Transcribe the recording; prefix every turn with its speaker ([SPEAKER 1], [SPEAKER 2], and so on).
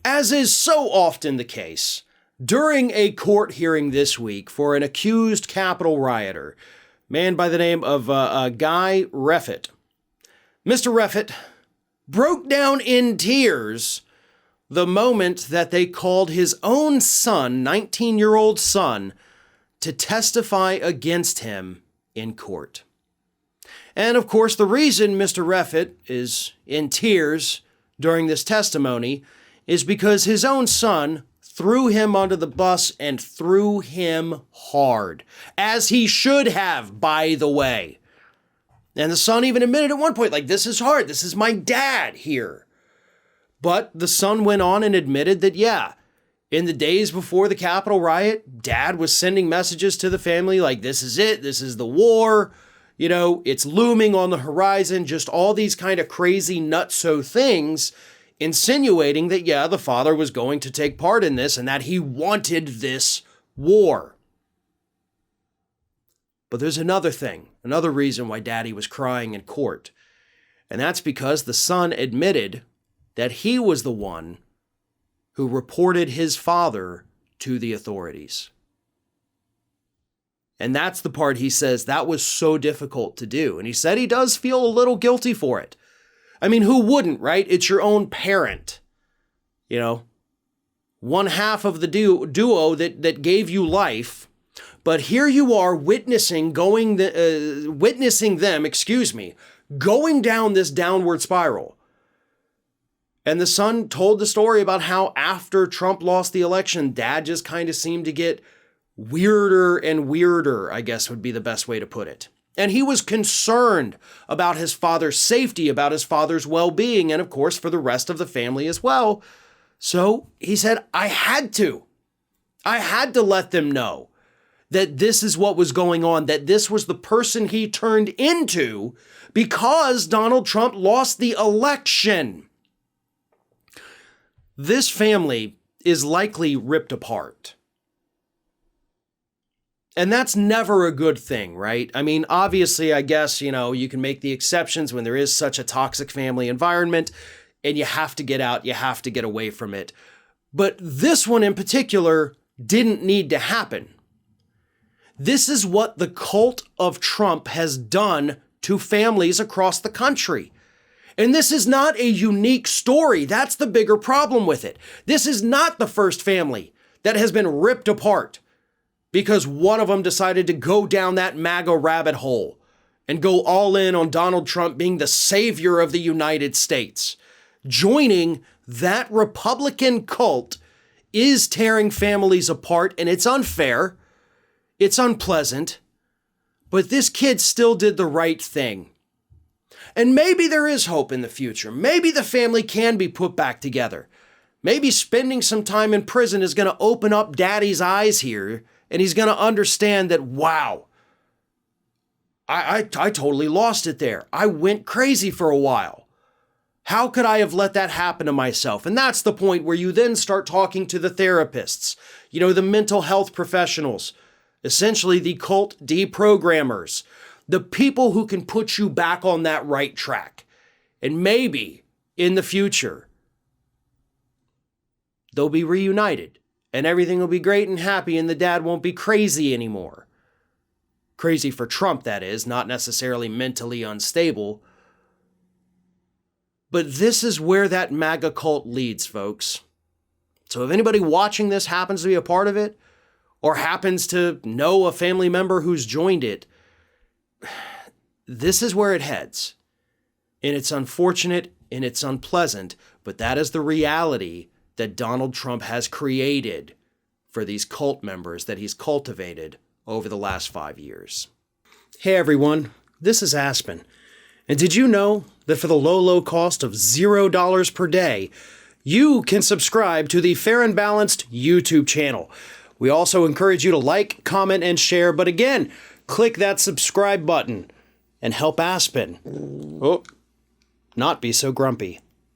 [SPEAKER 1] As is so often the case, during a court hearing this week for an accused Capitol rioter, man by the name of Guy Reffitt, Mr. Reffitt broke down in tears the moment that they called his own son, 19-year-old son, to testify against him in court. And of course, the reason Mr. Reffitt is in tears during this testimony is because his own son threw him under the bus and threw him hard, as he should have, by the way. And the son even admitted at one point, like, this is hard. This is my dad here. But the son went on and admitted that, yeah, in the days before the Capitol riot, dad was sending messages to the family like, this is it. This is the war. You know, it's looming on the horizon. Just all these kind of crazy nutso things, insinuating that, yeah, the father was going to take part in this and that he wanted this war. But there's another thing, another reason why daddy was crying in court. And that's because the son admitted that he was the one who reported his father to the authorities. And that's the part he says that was so difficult to do. And he said he does feel a little guilty for it. I mean, who wouldn't, right? It's your own parent. You know, one half of the duo that gave you life. But here you are witnessing them, going down this downward spiral. And the son told the story about how after Trump lost the election, dad just kind of seemed to get weirder and weirder, I guess would be the best way to put it. And he was concerned about his father's safety, about his father's well-being, and of course for the rest of the family as well. So he said, I had to let them know that this is what was going on, that this was the person he turned into because Donald Trump lost the election. This family is likely ripped apart. And that's never a good thing, right? I mean, obviously, I guess, you know, you can make the exceptions when there is such a toxic family environment and you have to get out, you have to get away from it. But this one in particular didn't need to happen. This is what the cult of Trump has done to families across the country. And this is not a unique story. That's the bigger problem with it. This is not the first family that has been ripped apart because one of them decided to go down that MAGA rabbit hole and go all in on Donald Trump being the savior of the United States. Joining that Republican cult is tearing families apart, and it's unfair. It's unpleasant, but this kid still did the right thing. And maybe there is hope in the future. Maybe the family can be put back together. Maybe spending some time in prison is going to open up daddy's eyes here, and he's going to understand that, wow, I totally lost it there. I went crazy for a while. How could I have let that happen to myself? And that's the point where you then start talking to the therapists, you know, the mental health professionals, essentially the cult deprogrammers, the people who can put you back on that right track. And maybe in the future, they'll be reunited and everything will be great and happy and the dad won't be crazy anymore. Crazy for Trump, that is, not necessarily mentally unstable. But this is where that MAGA cult leads, folks. So if anybody watching this happens to be a part of it, or happens to know a family member who's joined it, this is where it heads. And it's unfortunate and it's unpleasant, but that is the reality that Donald Trump has created for these cult members that he's cultivated over the last 5 years. Hey everyone, this is Aspen. And did you know that for the low cost of $0 per day, you can subscribe to the Fair and Balanced YouTube channel? We also encourage you to like, comment, and share. But again, click that subscribe button and help Aspen not be so grumpy.